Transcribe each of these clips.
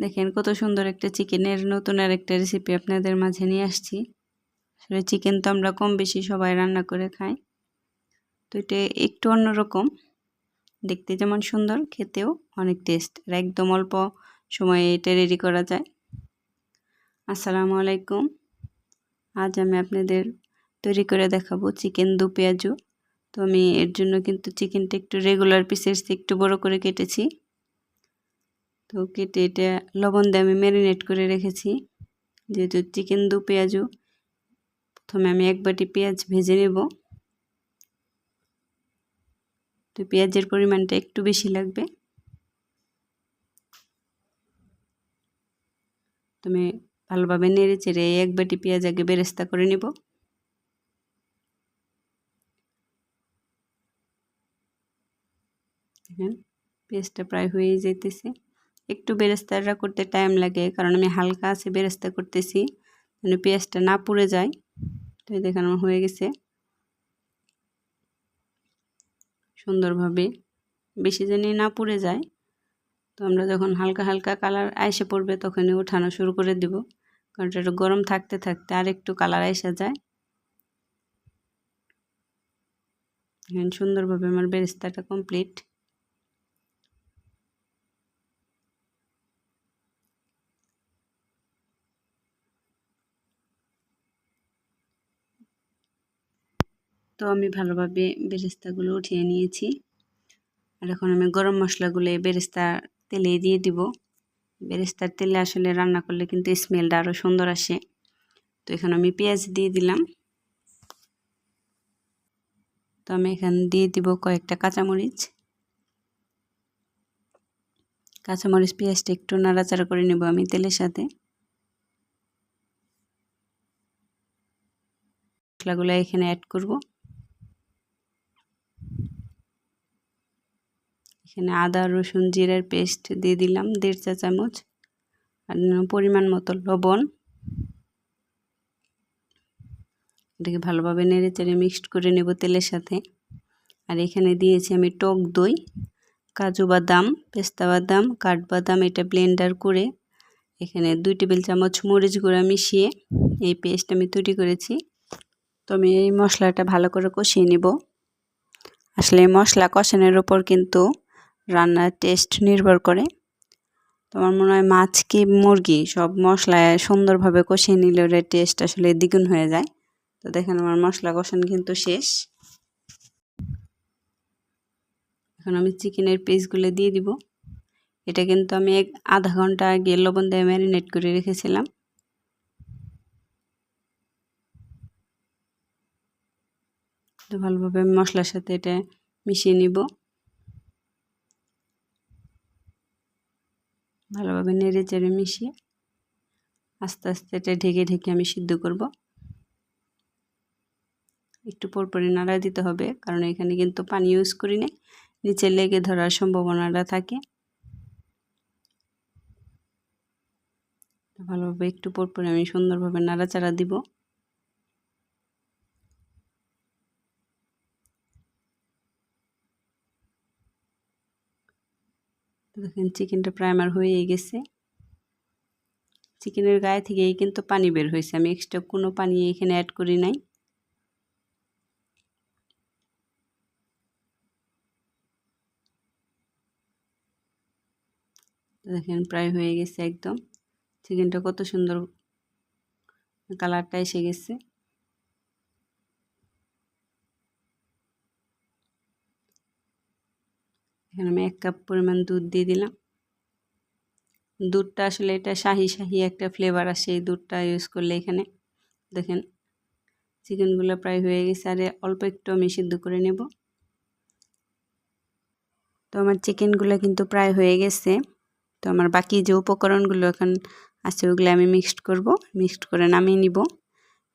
দেখেন কত সুন্দর একটা চিকেনের নতুন আর একটা রেসিপি আপনাদের মাঝে নিয়ে আসছি। আসলে চিকেন তো আমরা কম বেশি সবাই রান্না করে খাই, তো এটা একটু অন্যরকম, দেখতে যেমন সুন্দর খেতেও অনেক টেস্ট, আর একদম অল্প সময়ে এটা রেডি করা যায়। আসসালামু আলাইকুম। আজ আমি আপনাদের তৈরি করে দেখাবো চিকেন দু পেঁয়াজু। তো আমি এর জন্য কিন্তু চিকেনটা একটু রেগুলার পিসের একটু বড় করে কেটেছি। তো কেটে এটা লবণ দিয়ে আমি ম্যারিনেট করে রেখেছি। যেহেতু চিকেন দু পেঁয়াজু, প্রথমে আমি এক বাটি পেঁয়াজ ভেজে নেব। তো পেঁয়াজের পরিমাণটা একটু বেশি লাগবে। তুমি ভালোভাবে নেড়ে চেড়ে এক বাটি পেঁয়াজ আগে বেরেস্তা করে নেব। দেখেন পেঁয়াজটা প্রায় হয়ে যাইতেছে। একটু বেরেস্তাটা করতে টাইম লাগে, কারণ আমি হালকা আছে বেরেস্তা করতেছি, মানে পেঁয়াজটা না পুড়ে যায়। তো দেখেন আমার হয়ে গেছে সুন্দরভাবে, বেশি জানি না পুড়ে যায়। তো আমরা যখন হালকা হালকা কালার আইসে পড়বে তখনই উঠানো শুরু করে দিব, কারণ এটা গরম থাকতে থাকতে আর একটু কালার আইসা যায়। সুন্দরভাবে আমার বেরেস্তাটা কমপ্লিট। তো আমি ভালোভাবে বেরেস্তাগুলো উঠিয়ে নিয়েছি, আর এখন আমি গরম মশলাগুলো বেরেস্তা তেলে দিয়ে দিব। বেরেস্তার তেলে আসলে রান্না করলে কিন্তু স্মেলটা আরও সুন্দর আসে। তো এখানে আমি পেঁয়াজ দিয়ে দিলাম। তো আমি এখানে দিয়ে দিব কয়েকটা কাঁচামরিচ। কাঁচামরিচ পেঁয়াজটা একটু নাড়াচাড়া করে নেব আমি তেলের সাথে। মশলাগুলো এখানে অ্যাড করব। এখানে আদা রসুন জিরার পেস্ট দিয়ে দিলাম 1.5 চা চামচ, আর পরিমাণ মতো লবণ। এটাকে ভালোভাবে নেড়ে চেড়ে মিক্সড করে নেব তেলের সাথে। আর এখানে দিয়েছি আমি টক দই, কাজু বাদাম, পেস্তা বাদাম, কাঠবাদাম, এটা ব্লেন্ডার করে এখানে 2 টেবিল চামচ মরিচ গুঁড়া মিশিয়ে এই পেস্ট আমি তৈরি করেছি। তো আমি এই মশলাটা ভালো করে কষিয়ে নেব। আসলে মশলা কষানোর উপর কিন্তু রান্নার টেস্ট নির্ভর করে। তো আমার মনে হয় মাছ কি মুরগি সব মশলায় সুন্দরভাবে কষিয়ে নিলে ওর টেস্ট আসলে দ্বিগুণ হয়ে যায়। তো দেখেন আমার মশলা কষানো কিন্তু শেষ। এখন আমি চিকেনের পিসগুলো দিয়ে দিব। এটা কিন্তু আমি আধা ঘন্টা আগে লবণ দিয়ে ম্যারিনেট করে রেখেছিলাম। তো ভালোভাবে মশলার সাথে এটা মিশিয়ে নিব। ভালোভাবে নেড়ে চেড়ে মিশিয়ে আস্তে আস্তে এটা ঢেকে ঢেকে আমি সিদ্ধ করব। একটু পরপরই নাড়া দিতে হবে, কারণ এখানে কিন্তু পানি ইউজ করি না, নিচে লেগে ধরার সম্ভাবনাটা থাকে। ভালোভাবে একটু পরপরই আমি সুন্দরভাবে নাড়াচাড়া দিব। দেখেন চিকেনটা প্রায় আমার হয়ে গেছে। চিকেনের গায়ে থেকেই কিন্তু পানি বের হয়েছে, আমি এক্সট্রা কোনো পানি এখানে অ্যাড করি নাই। দেখেন প্রায় হয়ে গেছে একদম। চিকেনটা কত সুন্দর কালারটা এসে গেছে। এখানে আমি 1 কাপ পরিমাণ দুধ দিয়ে দিলাম। দুধটা আসলে এটা শাহি শাহি একটা ফ্লেভার আসে এই দুধটা ইউজ করলে। এখানে দেখেন চিকেনগুলো প্রায় হয়ে গেছে, আর অল্প একটু আমি সিদ্ধ করে নেব। তো আমার চিকেনগুলো কিন্তু প্রায় হয়ে গেছে। তো আমার বাকি যে উপকরণগুলো এখন আছে ওগুলো আমি মিক্সড করব। মিক্সড করে নামিয়ে নিব।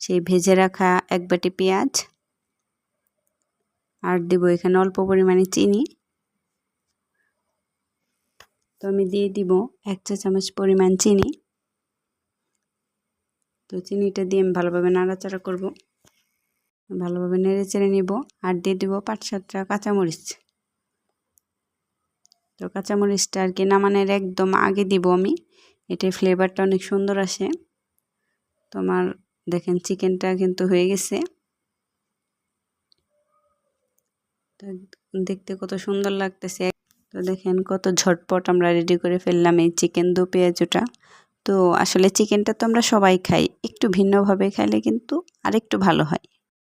সেই ভেজে রাখা 1 বাটি পেঁয়াজ, আর দেব এখানে অল্প পরিমাণে চিনি। তো আমি দিয়ে দিব 1 চা চামচ পরিমাণ চিনি। তো চিনিটা দিয়ে আমি ভালোভাবে নাড়াচাড়া করব। ভালোভাবে নেড়ে চেড়ে নিব, আর দিয়ে দেব 5-7টা কাঁচামরিচ। তো কাঁচামরিচটা আর কি নামানোর একদম আগে দিব আমি, এটার ফ্লেভারটা অনেক সুন্দর আসে। তোমার দেখেন চিকেনটা কিন্তু হয়ে গেছে। তো দেখতে কত সুন্দর লাগতেছে। তো দেখেন কত ঝটপট আমরা রেডি করে ফেললাম এই চিকেন দো পেঁয়াজুটা। তো আসলে চিকেনটা তো আমরা সবাই খাই, একটু ভিন্নভাবে খাইলে কিন্তু আরেকটু ভালো হয়।